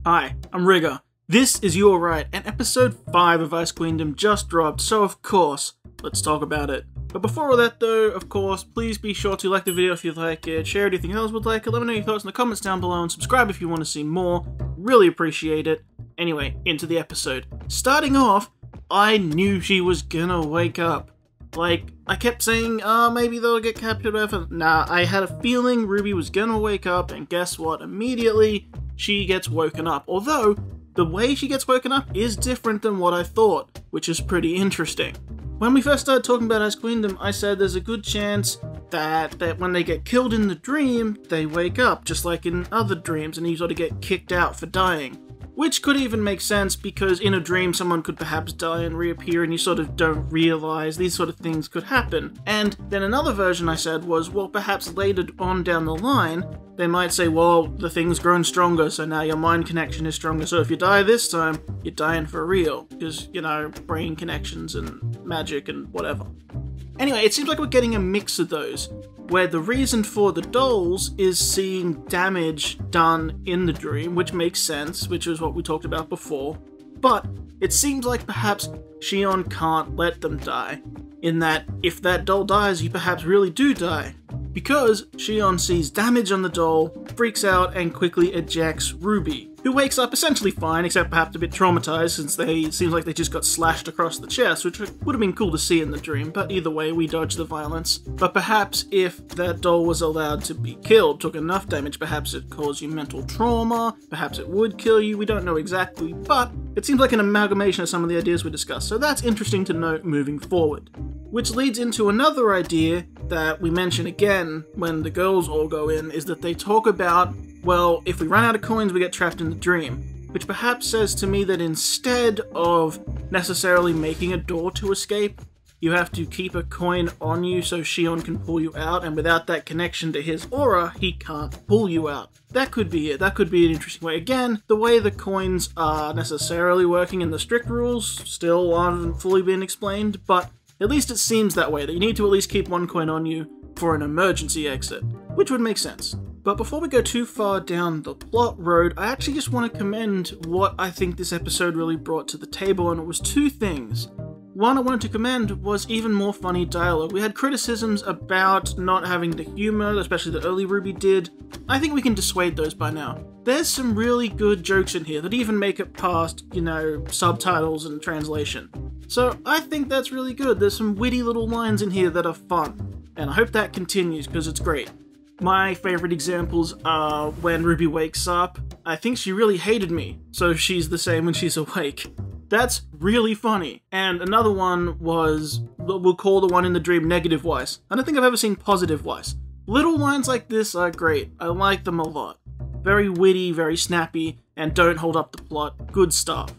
Hi, I'm Rigger. This is You Were Right, and episode 5 of Ice Queendom just dropped, so of course, let's talk about it. But before all that though, of course, please be sure to like the video if you like it, share it if anything else would like it, let me know your thoughts in the comments down below, and subscribe if you want to see more. Really appreciate it. Anyway, into the episode. Starting off, I knew she was gonna wake up. Like, I kept saying, maybe they'll get captured or whatever. Nah, I had a feeling Ruby was gonna wake up, and guess what? Immediately, she gets woken up. Although, the way she gets woken up is different than what I thought, which is pretty interesting. When we first started talking about Ice Queendom, I said there's a good chance that when they get killed in the dream, they wake up, just like in other dreams, and you sort of get kicked out for dying. Which could even make sense, because in a dream someone could perhaps die and reappear and you sort of don't realize these sort of things could happen. And then another version I said was, well, perhaps later on down the line, they might say, well, the thing's grown stronger, so now your mind connection is stronger, so if you die this time, you're dying for real. Because, you know, brain connections and magic and whatever. Anyway, it seems like we're getting a mix of those, where the reason for the dolls is seeing damage done in the dream, which makes sense, which is what we talked about before, but it seems like perhaps Xion can't let them die, in that if that doll dies, you perhaps really do die, because Xion sees damage on the doll, freaks out, and quickly ejects Ruby, who wakes up essentially fine, except perhaps a bit traumatized since it seems like they just got slashed across the chest, which would have been cool to see in the dream, but either way, we dodge the violence. But perhaps if that doll was allowed to be killed, took enough damage, perhaps it caused you mental trauma, perhaps it would kill you, we don't know exactly, but it seems like an amalgamation of some of the ideas we discussed, so that's interesting to note moving forward. Which leads into another idea that we mention again when the girls all go in, is that they talk about, well, if we run out of coins, we get trapped in the dream. Which perhaps says to me that instead of necessarily making a door to escape, you have to keep a coin on you so Xion can pull you out, and without that connection to his aura, he can't pull you out. That could be it. That could be an interesting way. Again, the way the coins are necessarily working in the strict rules still haven't fully been explained, but at least it seems that way, that you need to at least keep one coin on you for an emergency exit, which would make sense. But before we go too far down the plot road, I actually just want to commend what I think this episode really brought to the table, and it was two things. One I wanted to commend was even more funny dialogue. We had criticisms about not having the humor, especially the early Ruby did. I think we can dissuade those by now. There's some really good jokes in here that even make it past, you know, subtitles and translation. So I think that's really good. There's some witty little lines in here that are fun, and I hope that continues because it's great. My favourite examples are when Ruby wakes up. I think she really hated me, so she's the same when she's awake. That's really funny. And another one was, we'll call the one in the dream negative Weiss. I don't think I've ever seen positive Weiss. Little lines like this are great. I like them a lot. Very witty, very snappy, and don't hold up the plot. Good stuff.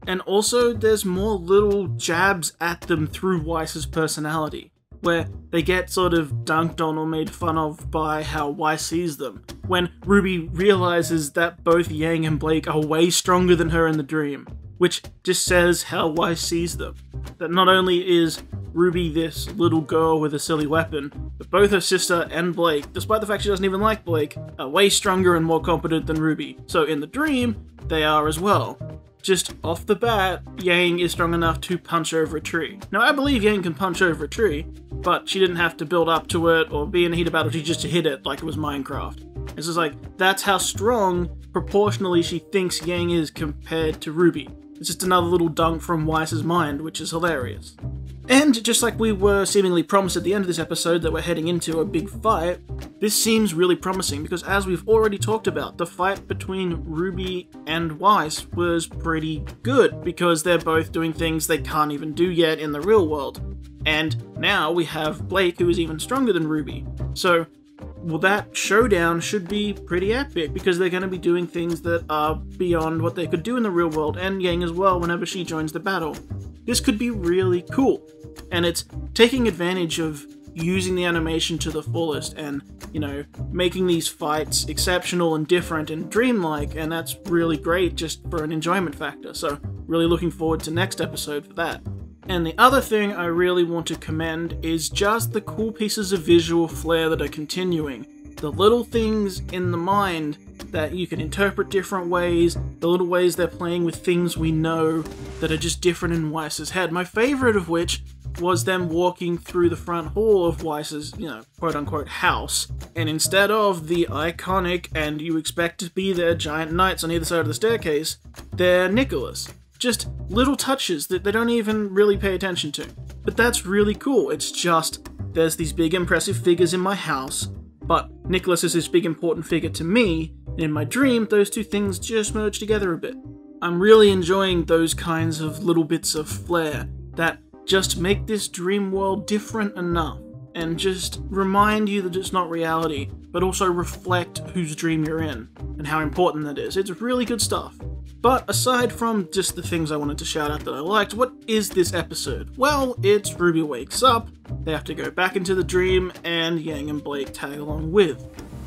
And also, there's more little jabs at them through Weiss's personality, where they get sort of dunked on or made fun of by how Weiss sees them. When Ruby realizes that both Yang and Blake are way stronger than her in the dream, which just says how Weiss sees them. That not only is Ruby this little girl with a silly weapon, but both her sister and Blake, despite the fact she doesn't even like Blake, are way stronger and more competent than Ruby. So in the dream, they are as well. Just off the bat, Yang is strong enough to punch over a tree. Now, I believe Yang can punch over a tree, but she didn't have to build up to it or be in a heated battle, she just hit it like it was Minecraft. It's just like, that's how strong, proportionally, she thinks Yang is compared to Ruby. It's just another little dunk from Weiss's mind, which is hilarious. And just like we were seemingly promised at the end of this episode that we're heading into a big fight, this seems really promising because as we've already talked about, the fight between Ruby and Weiss was pretty good because they're both doing things they can't even do yet in the real world. And now we have Blake, who is even stronger than Ruby. So, well, that showdown should be pretty epic because they're going to be doing things that are beyond what they could do in the real world, and Yang as well whenever she joins the battle. This could be really cool, and it's taking advantage of using the animation to the fullest and, you know, making these fights exceptional and different and dreamlike, and that's really great just for an enjoyment factor, so really looking forward to next episode for that. And the other thing I really want to commend is just the cool pieces of visual flair that are continuing. The little things in the mind that you can interpret different ways, the little ways they're playing with things we know that are just different in Weiss's head. My favorite of which was them walking through the front hall of Weiss's, quote-unquote house, and instead of the iconic and you expect to be there giant knights on either side of the staircase, they're Nicholas. Just little touches that they don't even really pay attention to. But that's really cool. It's just, there's these big impressive figures in my house, but Nicholas is this big important figure to me, and in my dream, those two things just merge together a bit. I'm really enjoying those kinds of little bits of flair that just make this dream world different enough, and just remind you that it's not reality, but also reflect whose dream you're in, and how important that is. It's really good stuff. But aside from just the things I wanted to shout out that I liked, what is this episode? Well, it's Ruby wakes up, they have to go back into the dream, and Yang and Blake tag along with.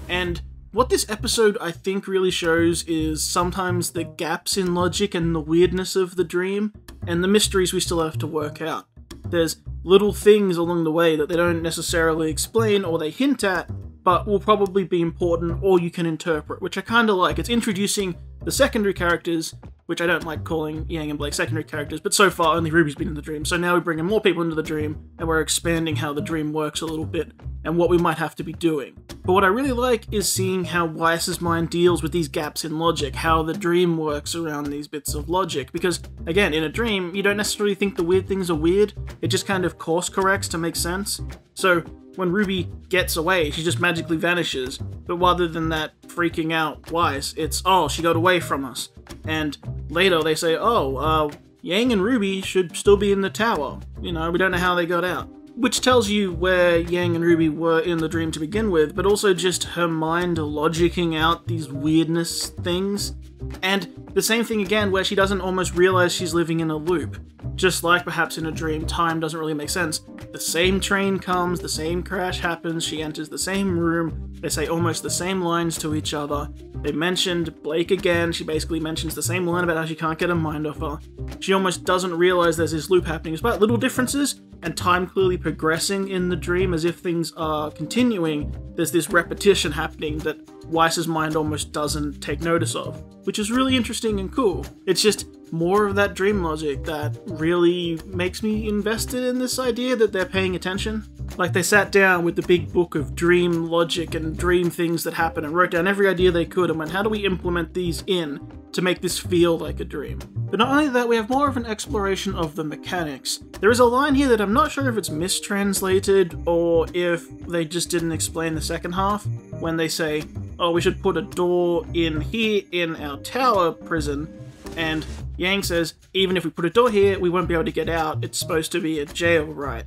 And what this episode I think really shows is sometimes the gaps in logic and the weirdness of the dream, and the mysteries we still have to work out. There's little things along the way that they don't necessarily explain or they hint at, but will probably be important or you can interpret, which I kinda like. It's introducing the secondary characters, which I don't like calling Yang and Blake secondary characters, but so far only Ruby's been in the dream, so now we're bringing more people into the dream, and we're expanding how the dream works a little bit, and what we might have to be doing. But what I really like is seeing how Weiss's mind deals with these gaps in logic, how the dream works around these bits of logic, because, again, in a dream, you don't necessarily think the weird things are weird, it just kind of course corrects to make sense. So, when Ruby gets away, she just magically vanishes, but rather than that freaking out Weiss, it's, oh, she got away from us. And later they say, Yang and Ruby should still be in the tower. We don't know how they got out. Which tells you where Yang and Ruby were in the dream to begin with, but also just her mind logicking out these weirdness things. And the same thing again, where she doesn't almost realize she's living in a loop. Just like perhaps in a dream, time doesn't really make sense. The same train comes, the same crash happens, she enters the same room, they say almost the same lines to each other. They mentioned Blake again, she basically mentions the same line about how she can't get her mind off her. She almost doesn't realize there's this loop happening. It's about little differences, and time clearly progressing in the dream as if things are continuing. There's this repetition happening that Weiss's mind almost doesn't take notice of, which is really interesting and cool. It's just more of that dream logic that really makes me invested in this idea that they're paying attention. Like they sat down with the big book of dream logic and dream things that happen and wrote down every idea they could and went, how do we implement these in to make this feel like a dream? But not only that, we have more of an exploration of the mechanics. There is a line here that I'm not sure if it's mistranslated or if they just didn't explain the second half, when they say, oh, we should put a door in here in our tower prison, and Yang says, even if we put a door here, we won't be able to get out, it's supposed to be a jail, right?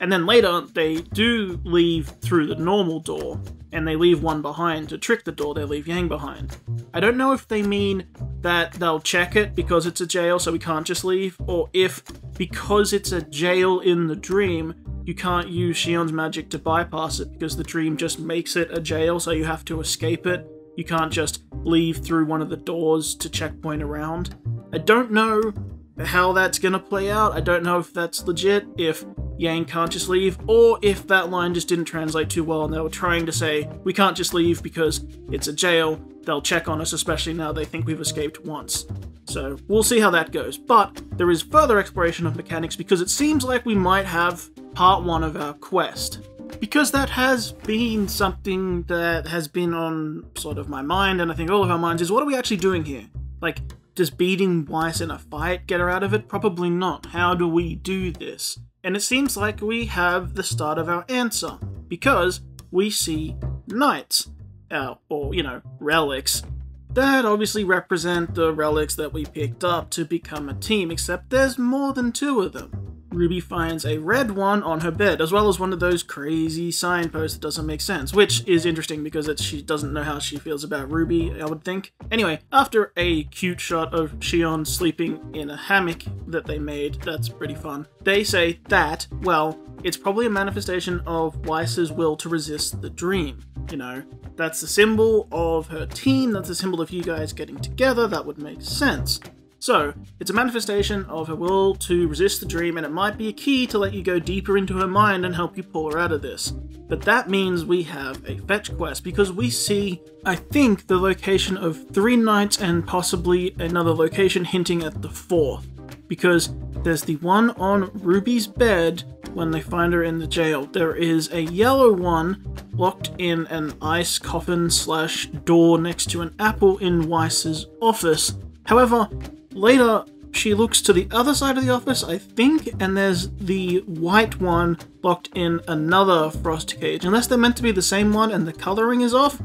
And then later, they do leave through the normal door, and they leave one behind to trick the door, they leave Yang behind. I don't know if they mean that they'll check it because it's a jail so we can't just leave, or if because it's a jail in the dream, you can't use Shion's magic to bypass it because the dream just makes it a jail so you have to escape it. You can't just leave through one of the doors to checkpoint around. I don't know how that's gonna play out. I don't know if that's legit, if Yang can't just leave, or if that line just didn't translate too well and they were trying to say, we can't just leave because it's a jail, they'll check on us, especially now they think we've escaped once. So we'll see how that goes. But there is further exploration of mechanics because it seems like we might have part 1 of our quest. Because that has been something that has been on sort of my mind, and I think all of our minds, is what are we actually doing here? Like, does beating Weiss in a fight get her out of it? Probably not. How do we do this? And it seems like we have the start of our answer, because we see knights, or, relics, that obviously represent the relics that we picked up to become a team, except there's more than 2 of them. Ruby finds a red one on her bed, as well as one of those crazy signposts that doesn't make sense, which is interesting because she doesn't know how she feels about Ruby, I would think. Anyway, after a cute shot of Shion sleeping in a hammock that they made, that's pretty fun, they say that, well, it's probably a manifestation of Weiss's will to resist the dream. That's the symbol of her team, that's the symbol of you guys getting together, that would make sense. So, it's a manifestation of her will to resist the dream, and it might be a key to let you go deeper into her mind and help you pull her out of this. But that means we have a fetch quest, because we see, I think, the location of 3 nights and possibly another location hinting at the 4th. Because there's the one on Ruby's bed when they find her in the jail. There is a yellow one locked in an ice coffin / door next to an apple in Weiss's office. However, later she looks to the other side of the office, I think, and there's the white one locked in another frost cage. Unless they're meant to be the same one and the coloring is off.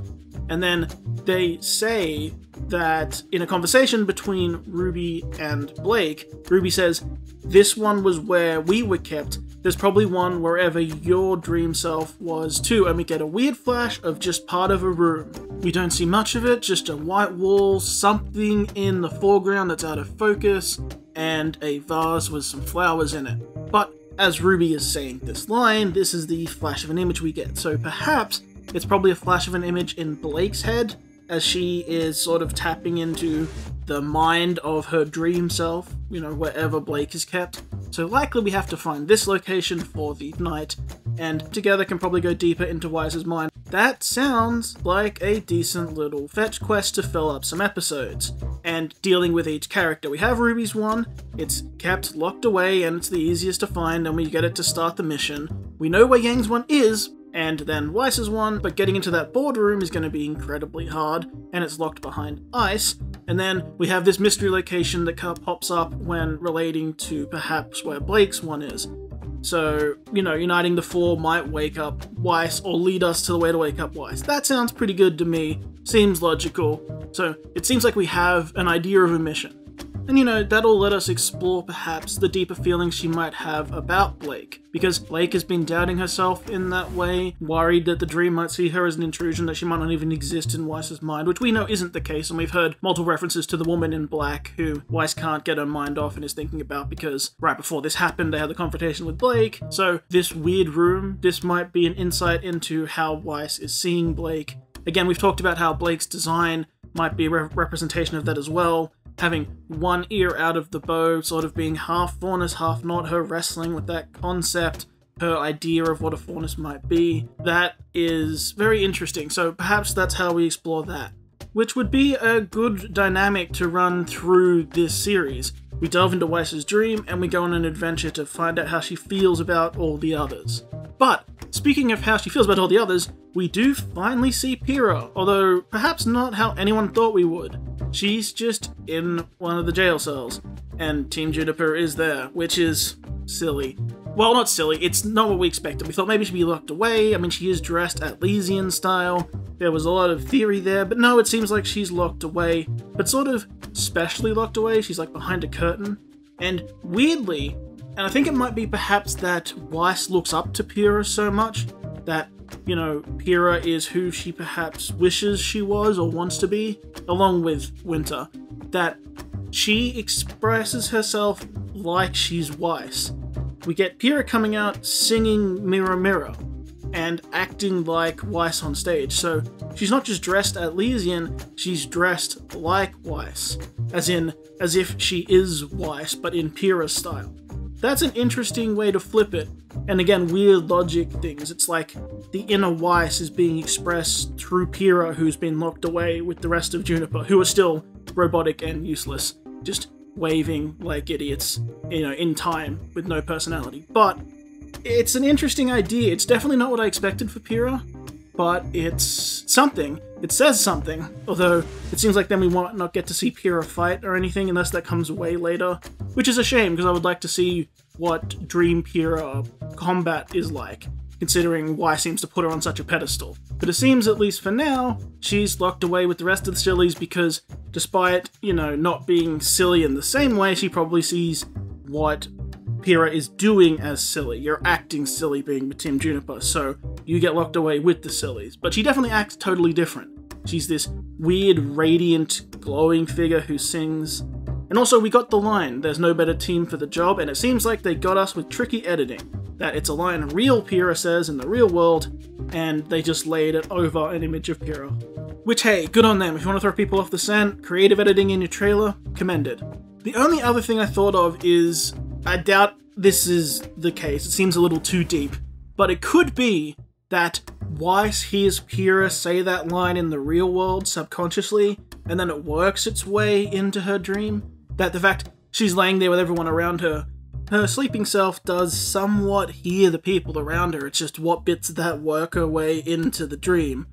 And then they say that in a conversation between Ruby and Blake, Ruby says, "This one was where we were kept. There's probably one wherever your dream self was too." And we get a weird flash of just part of a room. We don't see much of it, just a white wall, something in the foreground that's out of focus, and a vase with some flowers in it. But as Ruby is saying this line, this is the flash of an image we get. So perhaps it's probably a flash of an image in Blake's head, as she is sort of tapping into the mind of her dream self, you know, wherever Blake is kept. So likely we have to find this location for the night, and together can probably go deeper into Weiss's mind. That sounds like a decent little fetch quest to fill up some episodes. And dealing with each character, we have Ruby's one, it's kept locked away and it's the easiest to find, and we get it to start the mission. We know where Yang's one is, and then Weiss's one, but getting into that boardroom is going to be incredibly hard, and it's locked behind ice. And then we have this mystery location that pops up when relating to perhaps where Blake's one is. So, you know, uniting the 4 might wake up Weiss, or lead us to the way to wake up Weiss. That sounds pretty good to me, seems logical. So it seems like we have an idea of a mission. And you know, that'll let us explore perhaps the deeper feelings she might have about Blake, because Blake has been doubting herself in that way, worried that the dream might see her as an intrusion, that she might not even exist in Weiss's mind, which we know isn't the case, and we've heard multiple references to the woman in black who Weiss can't get her mind off and is thinking about, because right before this happened they had the confrontation with Blake. So this weird room, this might be an insight into how Weiss is seeing Blake. Again, we've talked about how Blake's design might be a representation of that as well. Having one ear out of the bow, sort of being half faunus, half not, her wrestling with that concept, her idea of what a faunus might be. That is very interesting, so perhaps that's how we explore that. Which would be a good dynamic to run through this series. We delve into Weiss's dream, and we go on an adventure to find out how she feels about all the others. But, speaking of how she feels about all the others, we do finally see Pyrrha, although perhaps not how anyone thought we would. She's just in one of the jail cells, and Team Juniper is there, which is silly. Well, not silly, it's not what we expected. We thought maybe she'd be locked away. I mean, she is dressed Atlesian style. There was a lot of theory there, but no, it seems like she's locked away, but sort of specially locked away. She's like behind a curtain. And weirdly, and I think it might be perhaps that Weiss looks up to Pyrrha so much that, you know, Pyrrha is who she perhaps wishes she was or wants to be, along with Winter, that she expresses herself like she's Weiss. We get Pyrrha coming out singing Mirror Mirror and acting like Weiss on stage, so she's not just dressed Atlesian, she's dressed like Weiss, as if she is Weiss, but in Pyrrha's style. That's an interesting way to flip it, and again, weird logic things. It's like the inner Weiss is being expressed through Pyrrha, who's been locked away with the rest of Juniper, who are still robotic and useless, just waving like idiots, you know, in time with no personality. But it's an interesting idea. It's definitely not what I expected for Pyrrha, but it's something. It says something, although it seems like then we might not get to see Pyrrha fight or anything unless that comes way later, which is a shame because I would like to see what Dream Pyrrha combat is like, considering why seems to put her on such a pedestal. But it seems, at least for now, she's locked away with the rest of the sillies because despite, you know, not being silly in the same way, she probably sees what Pyrrha is doing as silly. You're acting silly being Team Juniper, so you get locked away with the sillies. But she definitely acts totally different. She's this weird, radiant, glowing figure who sings. And also we got the line, "There's no better team for the job," and it seems like they got us with tricky editing. That it's a line real Pyrrha says in the real world, and they just laid it over an image of Pyrrha. Which, hey, good on them. If you want to throw people off the scent, creative editing in your trailer, commended. The only other thing I thought of is, I doubt this is the case, it seems a little too deep, but it could be that Weiss hears Kira say that line in the real world subconsciously, and then it works its way into her dream. That the fact she's laying there with everyone around her, her sleeping self does somewhat hear the people around her, it's just what bits of that work her way into the dream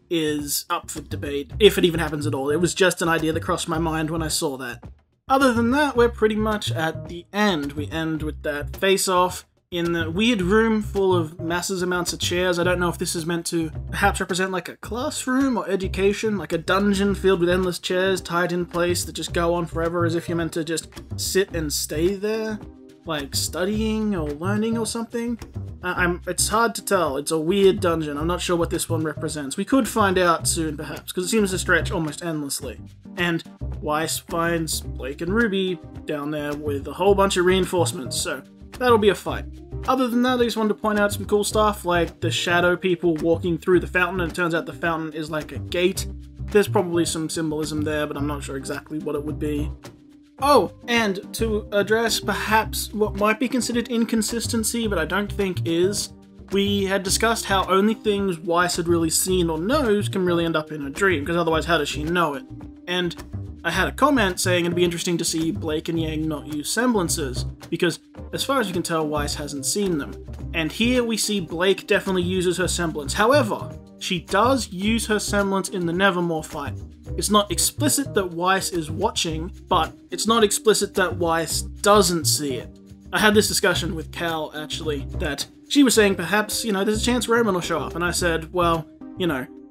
is up for debate, if it even happens at all. It was just an idea that crossed my mind when I saw that. Other than that, we're pretty much at the end. We end with that face-off in the weird room full of massive amounts of chairs. I don't know if this is meant to perhaps represent like a classroom or education, like a dungeon filled with endless chairs tied in place that just go on forever as if you're meant to just sit and stay there, like studying or learning or something. It's hard to tell. It's a weird dungeon. I'm not sure what this one represents. We could find out soon, perhaps, because it seems to stretch almost endlessly. And Weiss finds Blake and Ruby down there with a whole bunch of reinforcements, so that'll be a fight. Other than that, I just wanted to point out some cool stuff, like the shadow people walking through the fountain, and it turns out the fountain is like a gate. There's probably some symbolism there, but I'm not sure exactly what it would be. Oh, and to address perhaps what might be considered inconsistency, but I don't think is, we had discussed how only things Weiss had really seen or knows can really end up in a dream, because otherwise how does she know it? And I had a comment saying it'd be interesting to see Blake and Yang not use semblances, because as far as we can tell, Weiss hasn't seen them. And here we see Blake definitely uses her semblance. However, she does use her semblance in the Nevermore fight. It's not explicit that Weiss is watching, but it's not explicit that Weiss doesn't see it. I had this discussion with Cal, actually, that she was saying perhaps, there's a chance Roman will show up, and I said, well,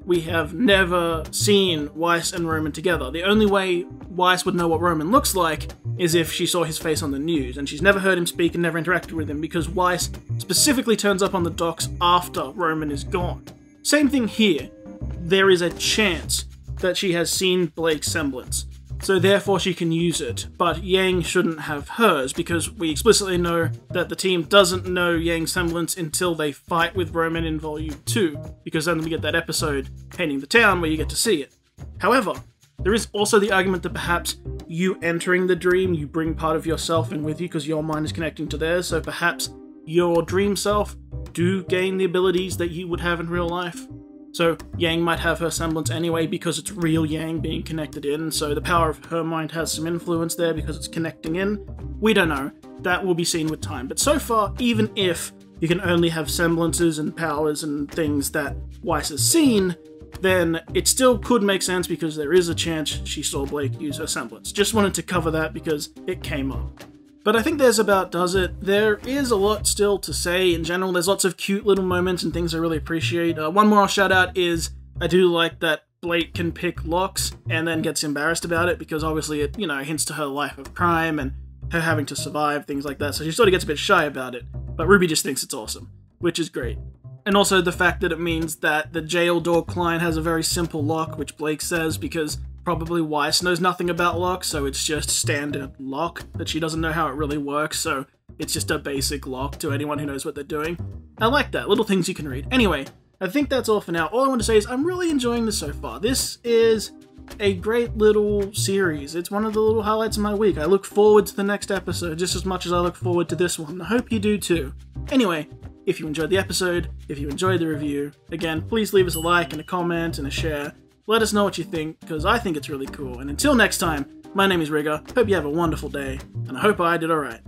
we have never seen Weiss and Roman together. The only way Weiss would know what Roman looks like is if she saw his face on the news, and she's never heard him speak and never interacted with him, because Weiss specifically turns up on the docks after Roman is gone. Same thing here. There is a chance that she has seen Blake's semblance, so therefore she can use it, but Yang shouldn't have hers, because we explicitly know that the team doesn't know Yang's semblance until they fight with Roman in Volume 2, because then we get that episode, Painting the Town, where you get to see it. However, there is also the argument that perhaps you entering the dream, you bring part of yourself in with you because your mind is connecting to theirs, so perhaps your dream self do gain the abilities that you would have in real life. So Yang might have her semblance anyway because it's real Yang being connected in, so the power of her mind has some influence there because it's connecting in. We don't know. That will be seen with time. But so far, even if you can only have semblances and powers and things that Weiss has seen, then it still could make sense because there is a chance she saw Blake use her semblance. Just wanted to cover that because it came up. But I think there's about does it. There is a lot still to say in general. There's lots of cute little moments and things I really appreciate. One more I'll shout out is I do like that Blake can pick locks and then gets embarrassed about it because obviously it, hints to her life of crime and her having to survive, things like that. So she sort of gets a bit shy about it. But Ruby just thinks it's awesome, which is great. And also the fact that it means that the jail door Klein has a very simple lock, which Blake says because probably Weiss knows nothing about locks, so it's just standard lock, that she doesn't know how it really works, so it's just a basic lock to anyone who knows what they're doing. I like that, little things you can read. Anyway, I think that's all for now. All I want to say is I'm really enjoying this so far. This is a great little series. It's one of the little highlights of my week. I look forward to the next episode just as much as I look forward to this one. I hope you do too. Anyway, if you enjoyed the episode, if you enjoyed the review, again, please leave us a like and a comment and a share. Let us know what you think, because I think it's really cool. And until next time, my name is Rigger, hope you have a wonderful day, and I hope I did alright.